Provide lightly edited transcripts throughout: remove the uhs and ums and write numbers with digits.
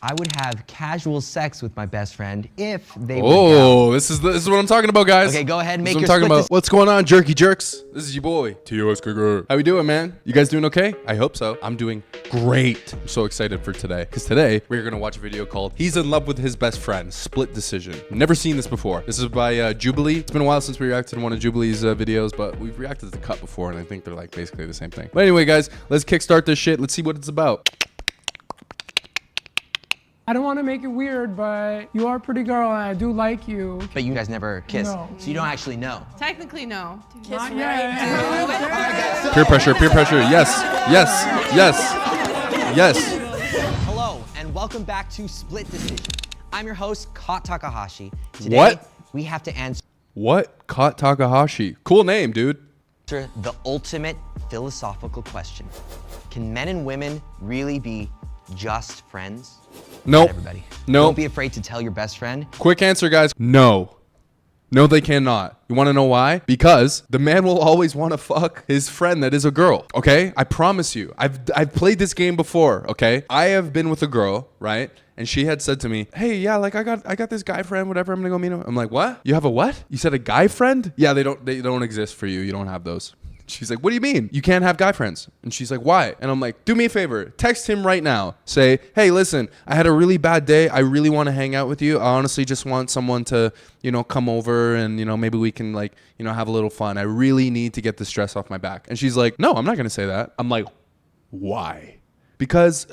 I would have casual sex with my best friend if they Oh, this is what I'm talking about, guys. Okay, go ahead and This make is your what I'm talking split about. What's going on, jerky jerks? This is your boy, TOSKinger. How we doing, man? You guys doing okay? I hope so. I'm doing great. I'm so excited for today because today we're gonna watch a video called "He's in Love with His Best Friend: Split Decision." Never seen this before. This is by Jubilee. It's been a while since we reacted to one of Jubilee's videos, but we've reacted to the cut before, and I think they're like basically the same thing. But anyway, guys, let's kickstart this shit. Let's see what it's about. I don't want to make it weird, but you are a pretty girl and I do like you. But you guys never kiss, No. so you don't actually know. Technically, no. Kiss Not right yet. Peer pressure, peer pressure. Yes, yes, yes, yes. Hello, and welcome back to Split Decision. I'm your host, Kot Takahashi. Today, What? we have to answer What? Kot Takahashi. Cool name, dude. the ultimate philosophical question. Can men and women really be just friends? Nope. Everybody. Nope. Don't be afraid to tell your best friend. Quick answer, guys. No. No, they cannot. You want to know why? Because the man will always want to fuck his friend that is a girl, okay? I promise you. I've played this game before, okay? I have been with a girl, right? And she had said to me, "Hey, yeah, like I got this guy friend, whatever. I'm going to go meet him." I'm like, "What? You have a what? You said a guy friend?" "Yeah, they don't exist for you. You don't have those." She's like, "What do you mean? You can't have guy friends?" And she's like, "Why?" And I'm like, "Do me a favor. Text him right now. Say, hey, listen, I had a really bad day. I really want to hang out with you. I honestly just want someone to, come over and, maybe we can have a little fun. I really need to get the stress off my back." And she's like, "No, I'm not going to say that." I'm like, "Why?" Because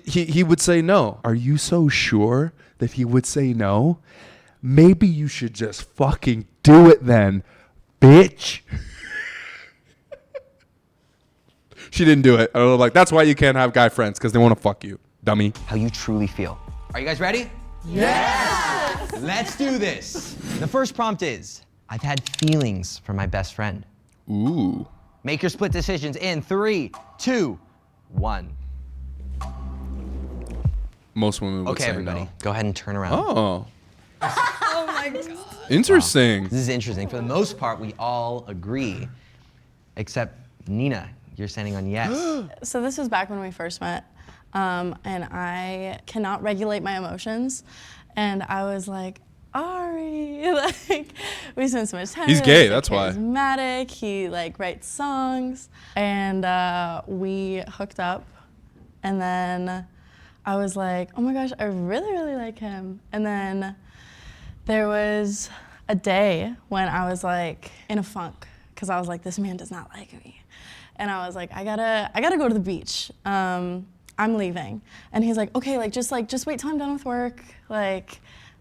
he would say no. Are you so sure that he would say no? Maybe you should just fucking do it then, bitch. She didn't do it. I was like, that's why you can't have guy friends, because they want to fuck you, dummy. How you truly feel. Are you guys ready? Yes! Let's do this. The first prompt is, I've had feelings for my best friend. Ooh. Make your split decisions in 3, 2, 1. Most women would Okay, say everybody, no. go ahead and turn around. Oh, Oh my god. interesting. This is interesting. For the most part, we all agree, except Nina, you're standing on yes. So this was back when we first met, and I cannot regulate my emotions, and I was like, Ari, we spent so much time. He's gay, that's why. Charismatic. He writes songs, and we hooked up, and then I was like, oh my gosh, I really, really like him. And then there was a day when I was in a funk, because I was like, this man does not like me. And I was like, I gotta go to the beach. I'm leaving. And he's like, okay, just wait till I'm done with work. I'm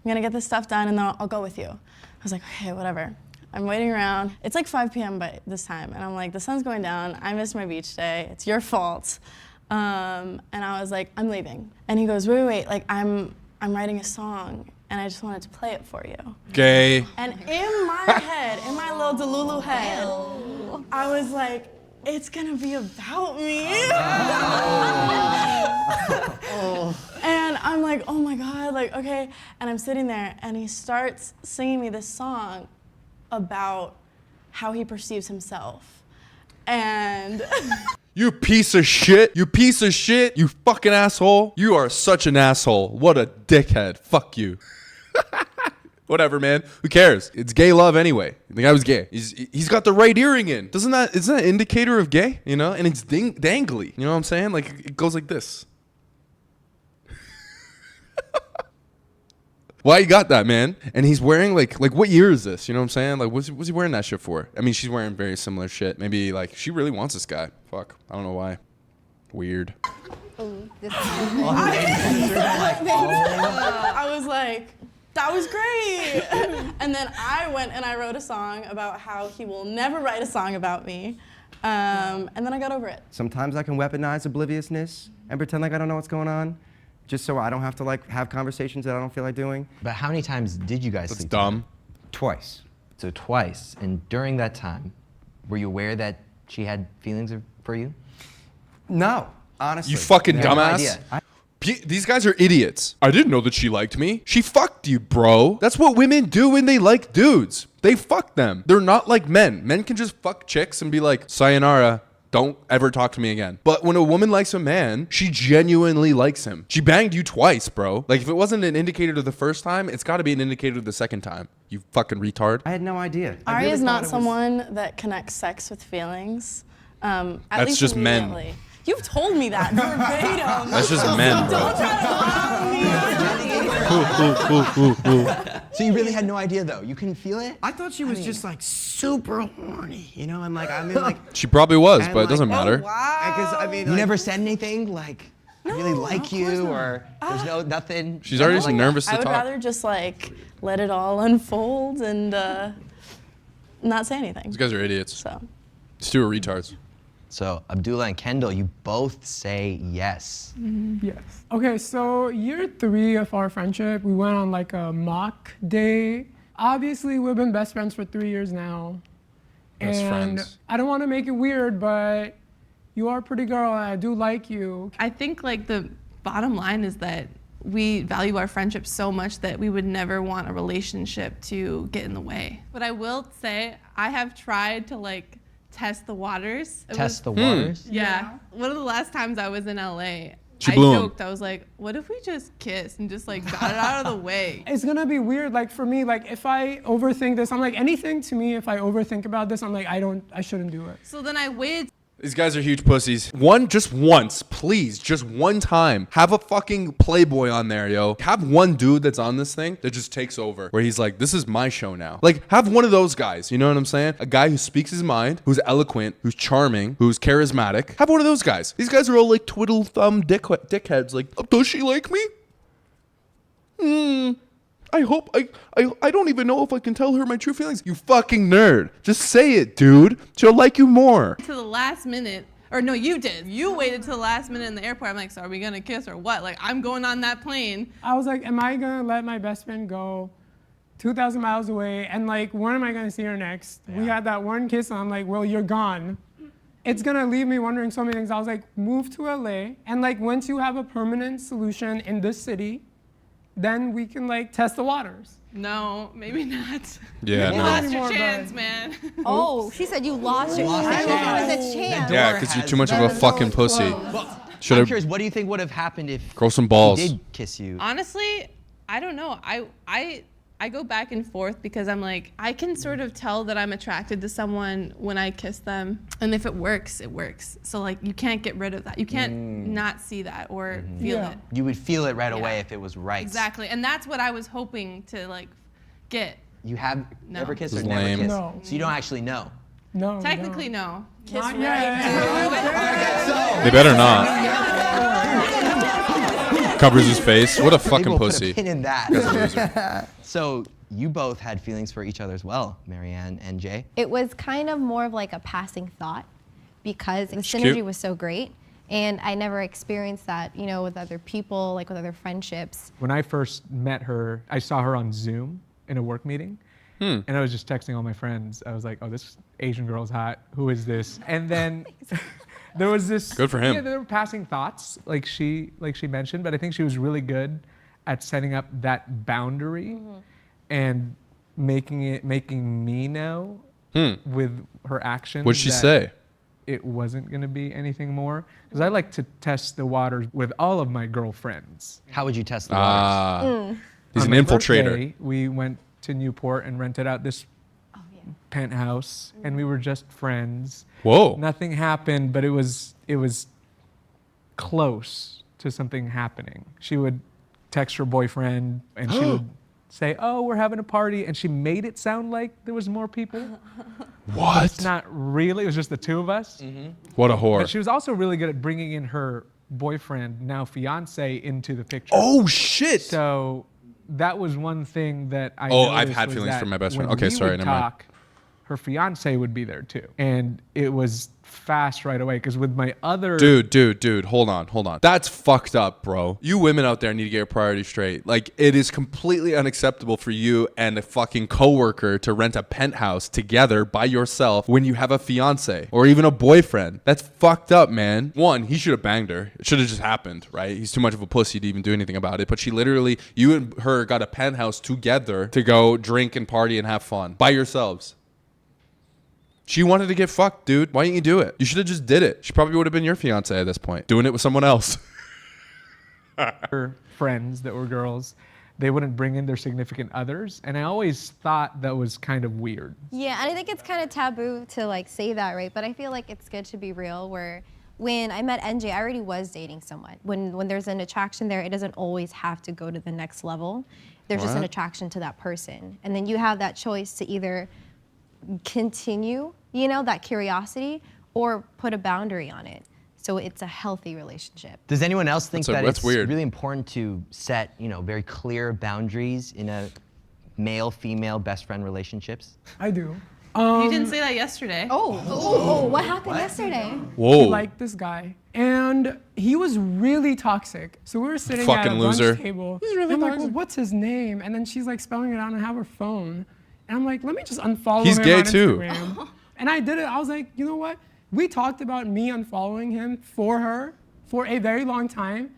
gonna get this stuff done and then I'll go with you. I was like, okay, whatever. I'm waiting around. It's 5 p.m. by this time. And I'm like, the sun's going down. I missed my beach day. It's your fault. And I was like, I'm leaving. And he goes, wait, I'm writing a song and I just wanted to play it for you. Gay. And in my head, in my little Delulu head, I was like, it's gonna be about me. And I'm like, oh my God, okay. And I'm sitting there and he starts singing me this song about how he perceives himself. And You piece of shit. You piece of shit. You fucking asshole. You are such an asshole. What a dickhead. Fuck you. Whatever, man. Who cares? It's gay love anyway. The guy was gay. He's got the right earring in. Isn't that an indicator of gay? And it's dangly. You know what I'm saying? It goes like this. Why you got that, man? And he's wearing like what year is this? You know what I'm saying? What's he wearing that shit for? I mean, she's wearing very similar shit. Maybe she really wants this guy. Fuck. I don't know why. Weird. I was like, that was great. And then I went and I wrote a song about how he will never write a song about me. And then I got over it. Sometimes I can weaponize obliviousness and pretend like I don't know what's going on, just so I don't have to have conversations that I don't feel like doing. But how many times did you guys That's sleep dumb. Twice. together? So twice. And during that time, were you aware that she had feelings for you? No, honestly. You fucking You had no dumbass. idea. These guys are idiots. I didn't know that she liked me. She fucked you, bro. That's what women do when they like dudes. They fuck them. They're not like men. Men can just fuck chicks and be like, sayonara, Don't ever talk to me again. But when a woman likes a man, she genuinely likes him. She banged you twice, bro. Like, if it wasn't an indicator the first time, it's got to be an indicator the second time. You fucking retard. I had no idea. I Ari really is thought not it was- someone that connects sex with feelings. At That's least just men. immediately. You've told me that verbatim. That's just men, bro. Don't try to lie on me. So you really had no idea though? You couldn't feel it? I thought she was just like super horny, you know, and like I mean like She probably was, And but it like- doesn't Oh, matter. because I mean You like, never said anything like, I really like you, or there's nothing? She's already just nervous to I would talk. rather just like let it all unfold and not say anything. These guys are idiots. So These two are retards. So Abdullah and Kendall, you both say yes. Yes. Okay, so year 3 of our friendship, we went on like a mock day. Obviously, we've been best friends for 3 years now. Best and friends. I don't want to make it weird, but you are a pretty girl and I do like you. I think like the bottom line is that we value our friendship so much that we would never want a relationship to get in the way. But I will say I have tried to like test the waters. Test the waters. Yeah. One of the last times I was in LA, She I blew him. joked. I was like, what if we just kiss and just like got it out of the way? It's gonna be weird, like for me, like if I overthink this, I'm like anything to me, if I overthink about this, I'm like, I shouldn't do it. So then I waited. These guys are huge pussies. Just once, please, just one time. Have a fucking Playboy on there, yo. Have one dude that's on this thing that just takes over, where he's like, this is my show now. Like, have one of those guys, you know what I'm saying? A guy who speaks his mind, who's eloquent, who's charming, who's charismatic. Have one of those guys. These guys are all like twiddle thumb dickheads. Like, does she like me? I hope, I don't even know if I can tell her my true feelings. You fucking nerd. Just say it, dude. She'll like you more. To the last minute, or no, you did. You waited till the last minute in the airport. I'm like, so are we gonna kiss or what? Like, I'm going on that plane. I was like, am I gonna let my best friend go 2,000 miles away? And like, when am I gonna see her next? We had that one kiss and I'm like, well, you're gone. It's gonna leave me wondering so many things. I was like, move to LA. And like, once you have a permanent solution in this city, then we can like test the waters. No, maybe not. Yeah, You no. lost your Anymore, chance, but- man. Oh, she said you lost your Lost chance. your I chance. was a chance. Yeah, because you're too much of a fucking pussy. I'm Should curious, have what do you think would have happened if grow some balls. he did kiss you? Honestly, I don't know. I go back and forth because I'm like, I can sort of tell that I'm attracted to someone when I kiss them. And if it works, it works. So like, you can't get rid of that. You can't not see that or feel Yeah. it. You would feel it right away Yeah. if it was right. Exactly. And that's what I was hoping to like get. You have No. never kissed This or is never lame. kissed? No. So you don't actually know? No. you Technically, don't. no. Not yet. They better not. Covers his face. What a Maybe fucking we'll put a pussy. pin in that. So you both had feelings for each other as well, Marianne and Jay. It was kind of more of like a passing thought because the She's synergy cute. was so great. And I never experienced that, you know, with other people, like with other friendships. When I first met her, I saw her on Zoom in a work meeting. And I was just texting all my friends. I was like, oh, this Asian girl's hot. Who is this? And then there was this. Good for him. Yeah, there were passing thoughts, like she mentioned, but I think she was really good at setting up that boundary and making me know with her actions. What'd she that say? It wasn't going to be anything more. Because I like to test the waters with all of my girlfriends. How would you test the waters? He's On an my infiltrator. birthday, we went to Newport and rented out this penthouse, and we were just friends. Whoa. Nothing happened, but it was close to something happening. She would text her boyfriend, and she would say, "Oh, we're having a party," and she made it sound like there was more people. What? It's not really. It was just the two of us. What a But whore. she was also really good at bringing in her boyfriend, now fiance, into the picture. Oh, shit. So that was one thing that I Oh, I've noticed had was feelings that for my best friend. when Okay, we sorry, would never mind. talk, her fiance would be there too. And it was fast right away because with my other Dude, hold on. That's fucked up, bro. You women out there need to get your priorities straight. Like, it is completely unacceptable for you and a fucking coworker to rent a penthouse together by yourself when you have a fiance or even a boyfriend. That's fucked up, man. One, he should have banged her. It should have just happened, right? He's too much of a pussy to even do anything about it. But she literally, you and her got a penthouse together to go drink and party and have fun by yourselves. She wanted to get fucked, dude. Why didn't you do it? You should have just did it. She probably would have been your fiance at this point, doing it with someone else. Her friends that were girls, they wouldn't bring in their significant others, and I always thought that was kind of weird. Yeah, and I think it's kind of taboo to like say that, right? But I feel like it's good to be real. Where when I met NJ, I already was dating someone. When there's an attraction there, it doesn't always have to go to the next level. There's just an attraction to that person, and then you have that choice to either continue, you know, that curiosity, or put a boundary on it. So it's a healthy relationship. Does anyone else think that that's it's weird. really important to set, very clear boundaries in a male-female best friend relationships? I do. You didn't say that yesterday. Oh, what happened yesterday? Whoa. I liked this guy, and he was really toxic. So we were sitting at Fucking a loser. lunch table. He's really I'm like, well, what's his name? And then she's like spelling it out and have her phone. And I'm like, let me just unfollow He's him gay on too. Instagram. And I did it. I was like, you know what? We talked about me unfollowing him for her for a very long time.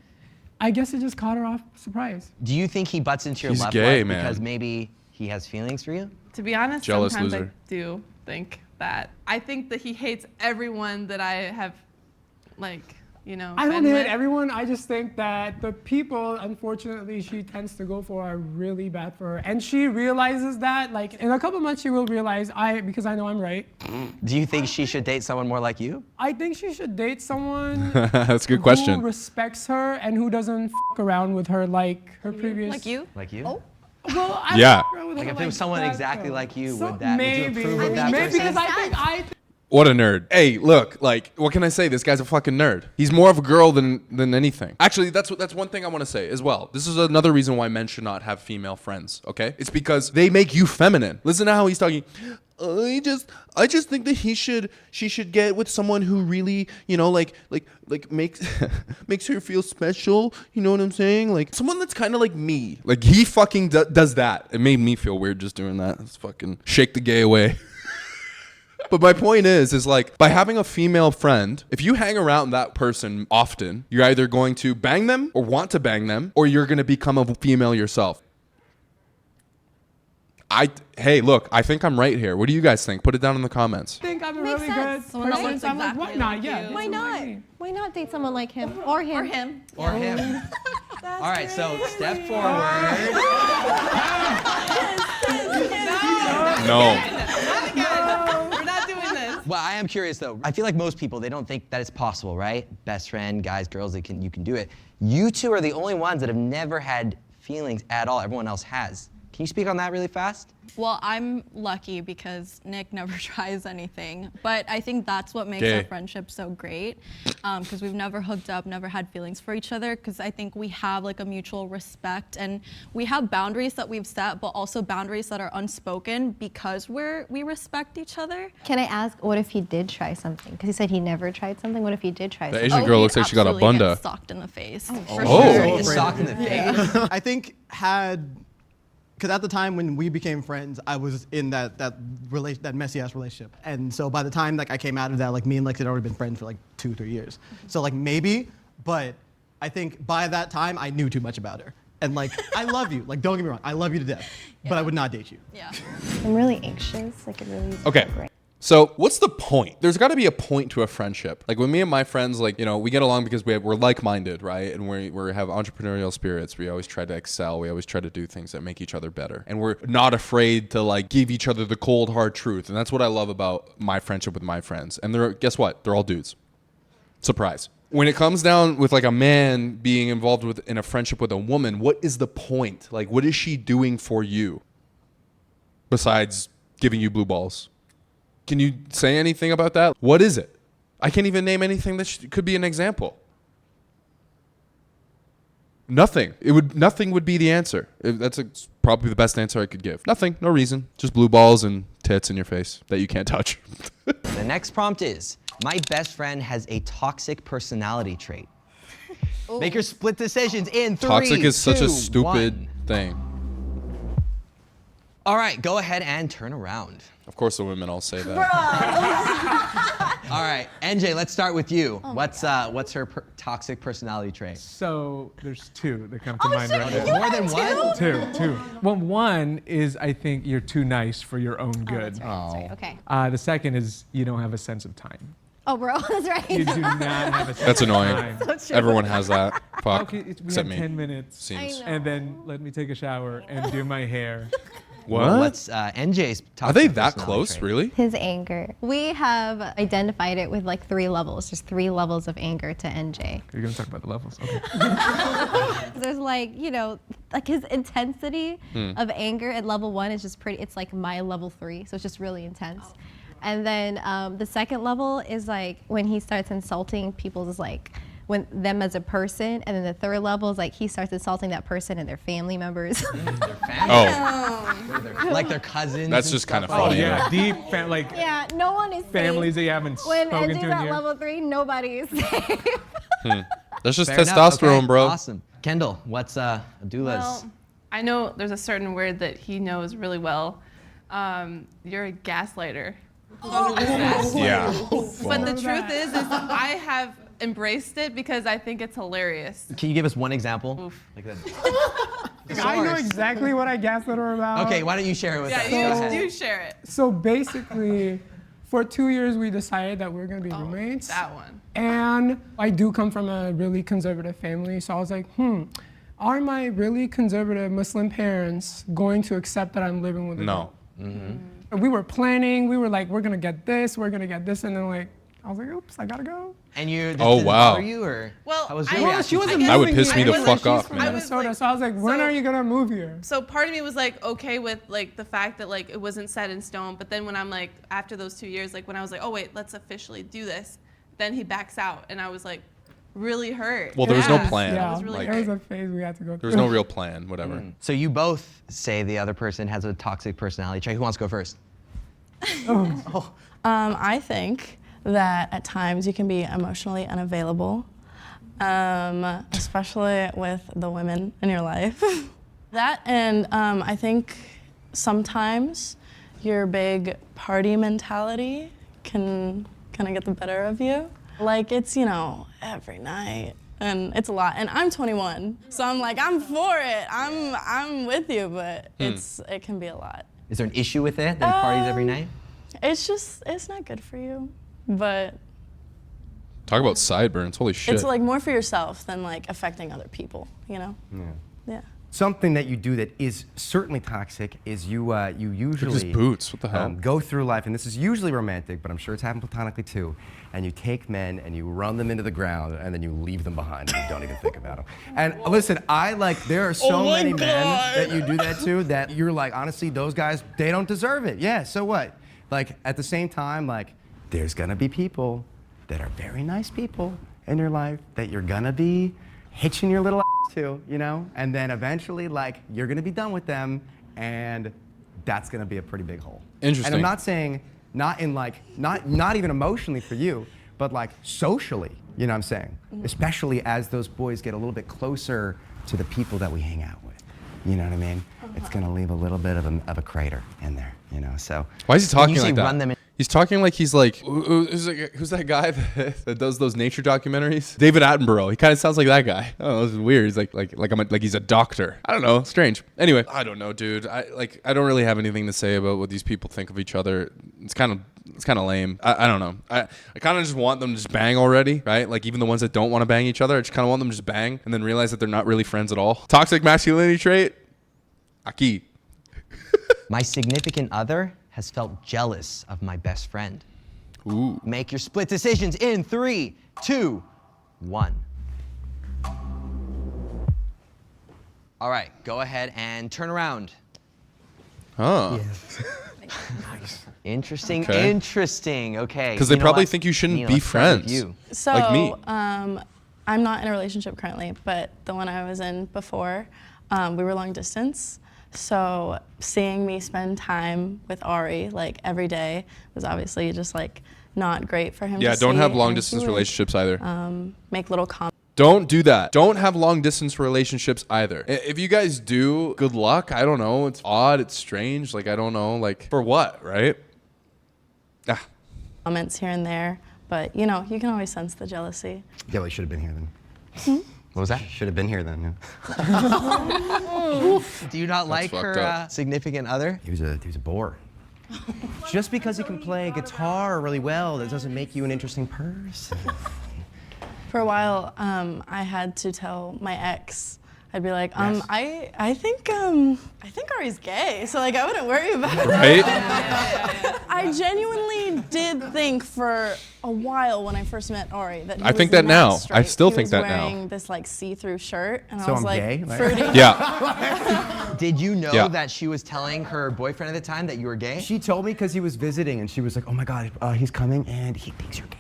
I guess it just caught her off surprise. Do you think he butts into your He's love gay, life man. because maybe he has feelings for you? To be honest, Jealous sometimes loser. I do think that. I think that he hates everyone that I have, I don't been hate with. everyone. I just think that the people, unfortunately, she tends to go for are really bad for her. And she realizes that, like, in a couple months, she will realize, because I know I'm right. Do you think she should date someone more like you? I think she should date someone That's a good who question. respects her and who doesn't f around with her like her previous. Like you? Like you? Well, I Yeah. don't f around with Like her if it was someone that, exactly though. like you, So would you maybe, approve of that maybe person? because I think What a nerd. Hey, look, what can I say? This guy's a fucking nerd. He's more of a girl than anything. Actually, that's one thing I want to say as well. This is another reason why men should not have female friends, okay? It's because they make you feminine. Listen to how he's talking. I just think that she should get with someone who really, makes makes her feel special. You know what I'm saying? Like someone that's kind of like me. Like he fucking does that. It made me feel weird just doing that. Let's fucking shake the gay away. But my point is like by having a female friend, if you hang around that person often, you're either going to bang them or want to bang them, or you're going to become a female yourself. Hey, look, I think I'm right here. What do you guys think? Put it down in the comments. think I'm a Makes really sense. good Someone that person. looks So I'm like, why exactly not? like Yeah. you. Why not? Why not date someone like him or him? Or him. Or him? All right, so step forward. No. We're not doing this. Well, I am curious though. I feel like most people, they don't think that it's possible, right? Best friend, guys, girls, you can do it. You two are the only ones that have never had feelings at all. Everyone else has. Can you speak on that really fast? Well, I'm lucky because Nick never tries anything, but I think that's what makes Gay. our friendship so great, because we've never hooked up, never had feelings for each other, because I think we have like a mutual respect and we have boundaries that we've set, but also boundaries that are unspoken because we respect each other. Can I ask, what if he did try something? Because he said he never tried something. What if he did try The something? Asian girl he'd looks like she got a absolutely bunda. get socked in the face. Oh. For Sure, sure. get socked in the face. I think because at the time when we became friends, I was in that messy ass relationship, and so by the time I came out of that, me and Lex had already been friends for 2-3 years. So maybe, but I think by that time I knew too much about her, and I love you, don't get me wrong, I love you to death, but I would not date you. Yeah. I'm really anxious. It really is Okay. great. So what's the point? There's got to be a point to a friendship. Like with me and my friends, we get along because we're like-minded, right? And we have entrepreneurial spirits. We always try to excel. We always try to do things that make each other better. And we're not afraid to give each other the cold, hard truth. And that's what I love about my friendship with my friends. And guess what? They're all dudes. Surprise. When it comes down with a man being involved in a friendship with a woman, what is the point? What is she doing for you besides giving you blue balls? Can you say anything about that? What is it? I can't even name anything that could be an example. Nothing. Nothing would be the answer. That's probably the best answer I could give. Nothing. No reason. Just blue balls and tits in your face that you can't touch. The next prompt is, my best friend has a toxic personality trait. Make your split decisions in 3, Toxic is such 2, a stupid 1. thing. All right, go ahead and turn around. Of course the women all say that. All right, NJ, let's start with you. What's her toxic personality trait? So there's two that come to mind right There's now. more than one? Two. Well, one is I think you're too nice for your own good. That's right. Okay. The second is you don't have a sense of time. Oh, bro, that's right. You do not have a sense That's of annoying. time. Everyone has that. Fuck. Okay, we Except have me. 10 minutes. Seems. I know. And then let me take a shower and do my hair. What? Well, what's NJ's toxic Are they that personality close, trait? really? His anger. We have identified it with like 3 levels. There's 3 levels of anger to NJ. You're gonna talk about the levels, okay? There's like, like his intensity of anger at level 1 is just pretty, it's like my level 3, so it's just really intense. And then the second level is like when he starts insulting people's when them as a person, and then the third level is like he starts insulting that person and their family members. Their family? Oh, Like their cousins. that's and just kind of stuff like funny. Yeah, deep, Yeah, no one is families that safe. you haven't When spoken NJ's to in at years. level 3, nobody is safe. That's just Fair enough. testosterone, Okay, bro. Awesome. Kendall, what's Abdullah's? Well, I know there's a certain word that he knows really well. You're a gaslighter. Yeah. But the truth is I have embraced it because I think it's hilarious. Can you give us one example? Oof. Like that. I know exactly what I gaslit her about. Okay, why don't you share it with Yeah, us? Go ahead. you do share it. So basically, for 2 years, we decided that we were gonna be roommates. That one. And I do come from a really conservative family, so I was like, are my really conservative Muslim parents going to accept that I'm living with a No. And we were planning, we were like, we're gonna get this, and then like, I was like, oops, I gotta go. And you? Oh, did it wow. bother you, or Well, how was I- your Well, reaction she to wasn't it? That would moving piss here. me the I was fuck she's off, from man. I was Minnesota, like- so I was like, when so- are you gonna move here? So part of me was like okay with like the fact that like it wasn't set in stone, but then when I'm like after those 2 years, like when I was like, oh wait, let's officially do this, then he backs out, and I was like really hurt. Well, there was no Yeah. plan. Yeah, was really it was great. a phase we had to go There through. was no real plan, whatever. So you both say the other person has a toxic personality trait. Who wants to go first? I think that at times you can be emotionally unavailable, especially with the women in your life. That and I think sometimes your big party mentality can kind of get the better of you. Like it's, every night. And it's a lot. And I'm 21, so I'm like, I'm for it. I'm with you, but it can be a lot. Is there an issue with it that he parties every night? It's not good for you, but Talk about sideburns. Holy shit. it's like more for yourself than like affecting other people, Yeah. Something that you do that is certainly toxic is you usually his boots. What the hell? go through life, and this is usually romantic, but I'm sure it's happened platonically too. And you take men and you run them into the ground, and then you leave them behind, and you don't even think about them. And listen, there are so many men that you do that to that you're like, honestly, those guys, they don't deserve it. Yeah, so what? Like at the same time, like there's gonna be people that are very nice people in your life that you're gonna be hitching your little ass to, and then eventually, like, you're gonna be done with them, and that's gonna be a pretty big hole. Interesting. And I'm not saying, not even emotionally for you, but like socially, you know what I'm saying? Especially as those boys get a little bit closer to the people that we hang out with. You know what I mean? It's gonna leave a little bit of a crater in there, so. Why is he talking you say like that? run them in- He's talking like he's like, who's that guy that does those nature documentaries? David Attenborough. He kind of sounds like that guy. I don't know, this is weird. He's like he's a doctor. I don't know, strange. Anyway, I don't know, dude. I don't really have anything to say about what these people think of each other. It's kind of lame. I don't know. I kind of just want them to just bang already, right? Like even the ones that don't want to bang each other, I just kind of want them to just bang and then realize that they're not really friends at all. Toxic masculinity trait. Aquí. My significant other has felt jealous of my best friend. Ooh. Make your split decisions in 3, 2, 1. All right, go ahead and turn around. Huh. Interesting, Okay. interesting. Okay. Because they you know probably what? think you shouldn't Nina, be let's start with friends. You. So, Like me. I'm not in a relationship currently, but the one I was in before, we were long distance. So seeing me spend time with Ari like every day was obviously just like not great for him. Yeah, to don't see, have long and he distance would, relationships either. Make little comments. Don't do that. Don't have long distance relationships either. If you guys do, good luck. I don't know. It's odd. It's strange. Like, I don't know. Like, for what, right? Ah. Comments here and there, but you know, you can always sense the jealousy. Yeah, well, you should have been here then. What was that? Should have been here then. Yeah. Do you not like fucked her up. significant other? He was a bore. Just because he can play guitar really well, that doesn't make you an interesting person. For a while, I had to tell my ex. I'd be like, Yes. I think Ari's gay, so like I wouldn't worry about it. Right? I genuinely did think for a while when I first met Ari that he I think was that not now. I straight. still He think was that now. wearing this like see-through shirt, and So I was I'm like, gay? Like- fruity. Yeah. Did you know Yeah. that she was telling her boyfriend at the time that you were gay? She told me because he was visiting, and she was like, "Oh my God, he's coming, and he thinks you're gay."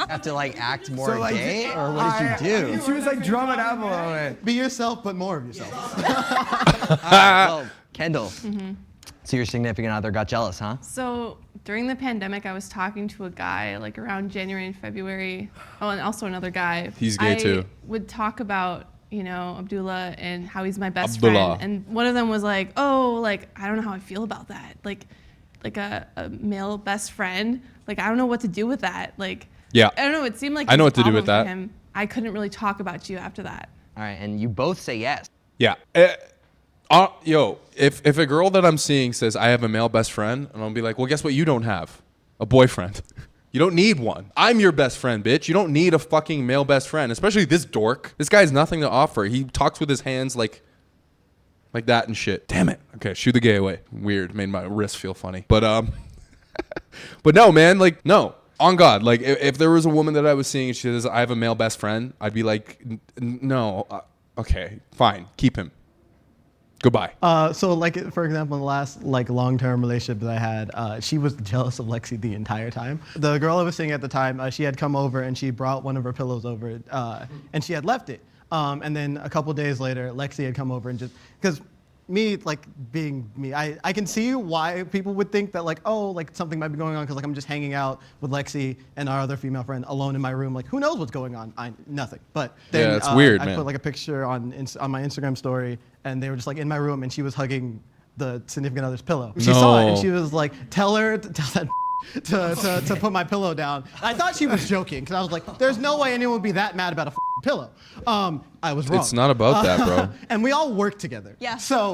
Have to like act more So, like, gay, or what did you do? She was like drumming out a little bit. Be yourself, but more of yourself. Well, Kendall. So your significant other got jealous, huh? So during the pandemic, I was talking to a guy like around January and February. Oh, and also another guy. He's gay, too. Would talk about, you know, Abdullah and how he's my best Abdullah. friend. And one of them was like, oh, like, I don't know how I feel about that. Like a male best friend. Like, I don't know what to do with that. Like, Yeah. I don't know. It seemed like I know it was what to do a with problem that. for him. I couldn't really talk about you after that. All right, and you both say yes. Yeah. Yo, if a girl that I'm seeing says I have a male best friend, and I'll be like, well, guess what? You don't have a boyfriend. You don't need one. I'm your best friend, bitch. You don't need a fucking male best friend, especially this dork. This guy has nothing to offer. He talks with his hands like that and shit. Damn it. Okay, shoo the gay away. Weird. Made my wrist feel funny. But but no, man. Like, no. On God. Like, if there was a woman that I was seeing and she says I have a male best friend, I'd be like, no. Okay, fine. Keep him. Goodbye. So like for example, in the last like long-term relationship that I had, she was jealous of Lexi the entire time. The girl I was seeing at the time, she had come over and she brought one of her pillows over, and she had left it. And then a couple days later, Lexi had come over and just because me like being me, I can see why people would think that like, oh, like something might be going on because like I'm just hanging out with Lexi and our other female friend alone in my room. Like who knows what's going on? Nothing. But then Yeah, it's weird, I man. put like a picture on my Instagram story, and they were just like in my room, and she was hugging the significant other's pillow. She saw it, and No. she was like, tell that to put my pillow down. I thought she was joking because I was like, there's no way anyone would be that mad about a pillow. I was wrong. It's not about that, bro. And we all work together. Yeah. So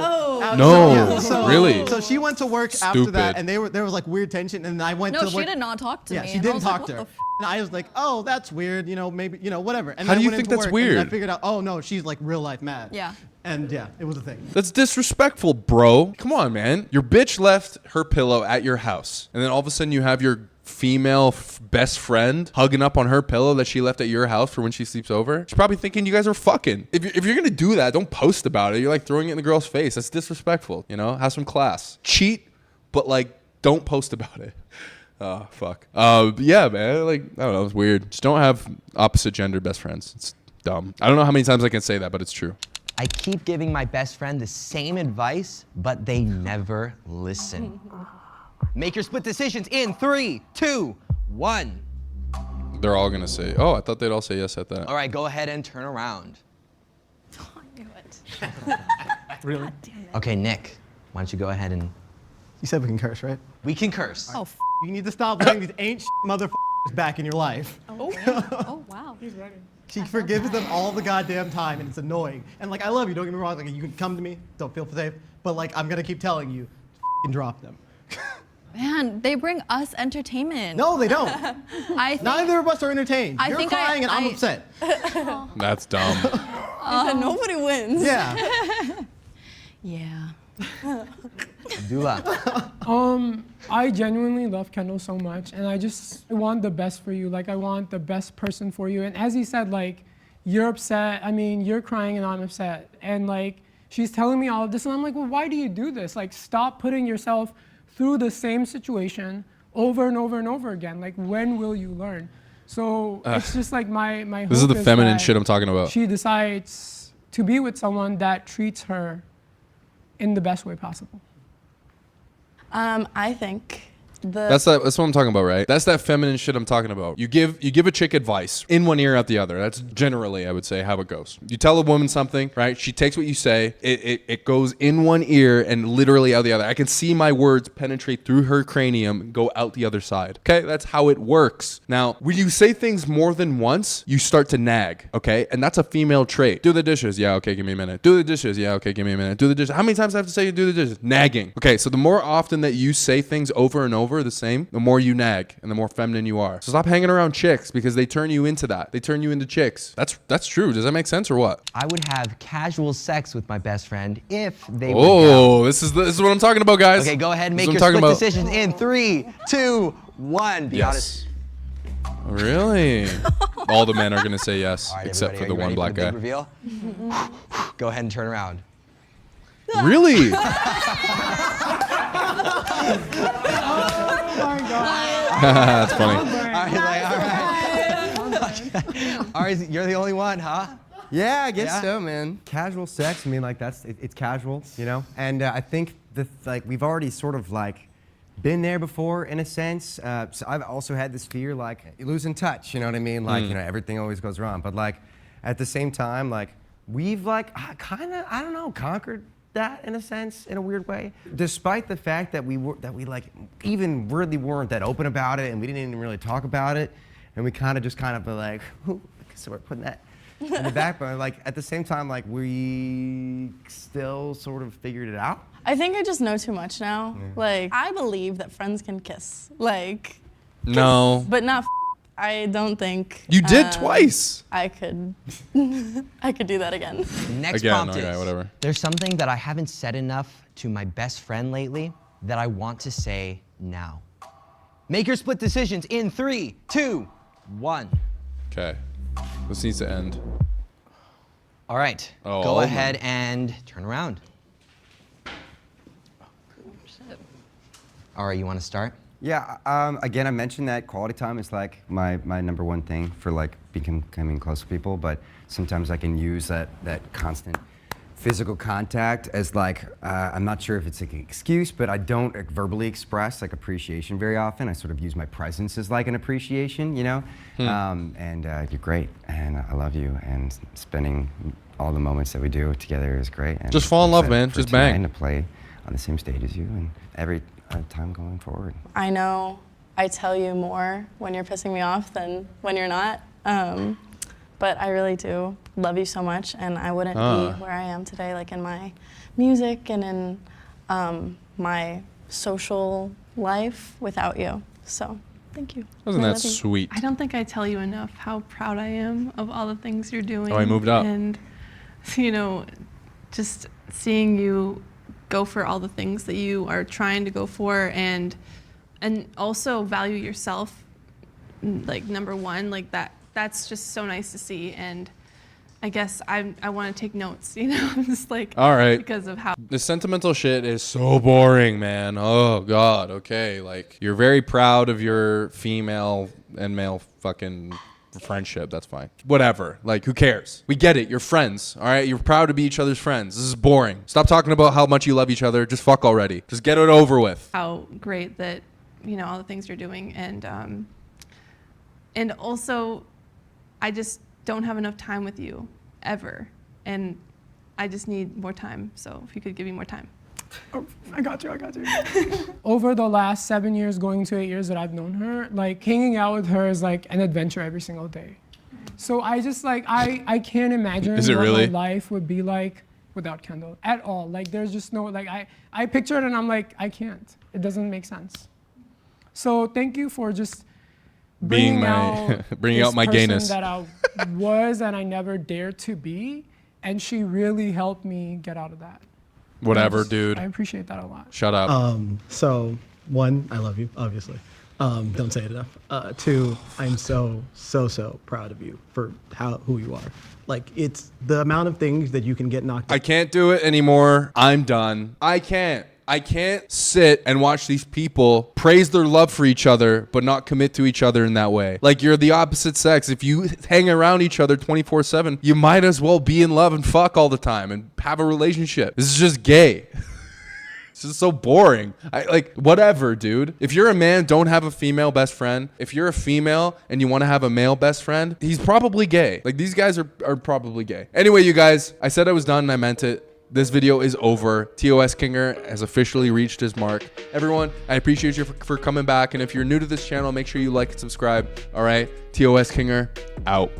No, really? So she went to work after Stupid. that, and there was like weird tension, and I went No, to she work. did not talk to Yeah, me. she and I didn't was like, talk to her. what the And I was like, oh, that's weird. You know, maybe whatever. And How then do I you went think into that's work, and I weird? figured out, oh no, she's like real life mad. Yeah. And yeah, it was a thing. That's disrespectful, bro. Come on, man. Your bitch left her pillow at your house, and then all of a sudden you have your female best friend hugging up on her pillow that she left at your house for when she sleeps over. She's probably thinking you guys are fucking. If you're gonna do that, don't post about it. You're like throwing it in the girl's face. That's disrespectful. You know, have some class. Cheat, but like don't post about it. Oh fuck. Yeah, man. Like I don't know. It's weird. Just don't have opposite gender best friends. It's dumb. I don't know how many times I can say that, but it's true. I keep giving my best friend the same advice, but they never listen. Make your split decisions in 3, 2, 1. They're all gonna say, "Oh, I thought they'd all say yes at that." All right, go ahead and turn around. Really? Okay, Nick, why don't you go ahead and You said we can curse, right? we can curse. Oh, You need to stop letting these ain't motherfuckers back in your life. oh wow. He's ready. She forgives them all the goddamn time, and it's annoying. And like, I love you. Don't get me wrong. Like, you can come to me. Don't feel safe. But like, I'm gonna keep telling you, drop them. Man, they bring us entertainment. No, they don't. I think, Neither of us are entertained. I You're think crying, and I'm upset. That's dumb. He said nobody wins. Yeah. Yeah. Abdullah. I genuinely love Kendall so much, and I just want the best for you. Like, I want the best person for you. And as he said, like, you're upset. I mean, you're crying and I'm upset. And like, she's telling me all of this, and I'm like, well, why do you do this? Like, stop putting yourself through the same situation over and over and over again. Like, when will you learn? So it's just like my hope This is the feminine that shit I'm talking about. she decides to be with someone that treats her in the best way possible. I think That's what I'm talking about, right? That's that feminine shit I'm talking about. You give a chick advice in one ear out the other. That's generally, I would say, how it goes. You tell a woman something, right? She takes what you say. It goes in one ear and literally out the other. I can see my words penetrate through her cranium and go out the other side. Okay, that's how it works. Now, when you say things more than once, you start to nag. Okay, and that's a female trait. Do the dishes. Yeah, okay, give me a minute. Do the dishes. Yeah, okay, give me a minute. Do the dishes. How many times do I have to say do the dishes? Nagging. Okay, so the more often that you say things over and over the same, the more you nag and the more feminine you are. So stop hanging around chicks because they turn you into that. They turn you into chicks. That's true. Does that make sense or what? I would have casual sex with my best friend if they were Oh, down. this is what I'm talking about, guys. Okay, go ahead and This make is your what I'm split talking decisions in 3, 2, 1. Be honest. Yes. Really? All the men are gonna say yes, All right, except for everybody, the are one you black ready guy. for the big reveal? Go ahead and turn around. Really? That's funny. All right, you're the only one, huh? Yeah, I guess Yeah? so, man. Casual sex. I mean, like it's casual, you know. And I think we've already sort of like been there before in a sense. So I've also had this fear like losing touch. You know what I mean? Like you know everything always goes wrong. But like at the same time, like we've like kind of I don't know conquered that in a sense, in a weird way. Despite the fact that we like even really weren't that open about it and we didn't even really talk about it, and we kind of were like, so we're putting that in the back burner. Like at the same time, like we still sort of figured it out. I think I just know too much now. Like, I believe that friends can kiss. Like, No. but not. I don't think. You did twice. I could. I could do that again. The next Again, prompt okay, is, whatever. there's something that I haven't said enough to my best friend lately that I want to say now. Make your split decisions in 3, 2, 1. Okay. This needs to end. All right, Oh, go my- ahead and turn around. All right, you want to start? Yeah. Again, I mentioned that quality time is like my number one thing for like becoming close to people. But sometimes I can use that constant physical contact as like I'm not sure if it's like an excuse, but I don't verbally express like appreciation very often. I sort of use my presence as like an appreciation, you know. And you're great, and I love you, and spending all the moments that we do together is great. And Just fall in I'm love, excited man. for Just tonight bang. To play on the same stage as you, and every time going forward. I know I tell you more when you're pissing me off than when you're not. But I really do love you so much, and I wouldn't be where I am today, like in my music and in my social life without you. So, thank you. Wasn't I that love you. sweet? I don't think I tell you enough how proud I am of all the things you're doing. Oh, I moved up. And, you know, just seeing you go for all the things that you are trying to go for, and also value yourself, like number one, like that's just so nice to see. And I guess I want to take notes, you know, just like All right. because of how The sentimental shit is so boring, man. Oh, God. Okay. Like, you're very proud of your female and male fucking friendship. That's fine. Whatever. Like, who cares? We get it. You're friends. All right? You're proud to be each other's friends. This is boring. Stop talking about how much you love each other. Just fuck already. Just get it over with. how great that, you know, all the things you're doing. And also, I just don't have enough time with you ever, and I just need more time. So if you could give me more time. Oh, I got you. Over the last 7 years, going to 8 years that I've known her, like hanging out with her is like an adventure every single day. So I just like, I can't imagine Is it what really? my life would be like without Kendall at all. Like there's just no, like I picture it and I'm like, I can't. It doesn't make sense. So thank you for just Being bringing my- out bringing this out my person gayness. that I was and I never dared to be. And she really helped me get out of that. Whatever, dude. I appreciate that a lot. Shut up. So, one, I love you, obviously. Don't say it enough. Two, I'm so proud of you for who you are. Like, it's the amount of things that you can get knocked I out. can't do it anymore. I'm done. I can't sit and watch these people praise their love for each other, but not commit to each other in that way. Like, you're the opposite sex. If you hang around each other 24/7, you might as well be in love and fuck all the time and have a relationship. This is just gay. This is so boring. Like, whatever, dude. If you're a man, don't have a female best friend. If you're a female and you want to have a male best friend, he's probably gay. Like, these guys are probably gay. Anyway, you guys, I said I was done and I meant it. This video is over. TOSKinger has officially reached his mark. Everyone, I appreciate you for coming back. And if you're new to this channel, make sure you like and subscribe. All right, TOSKinger out.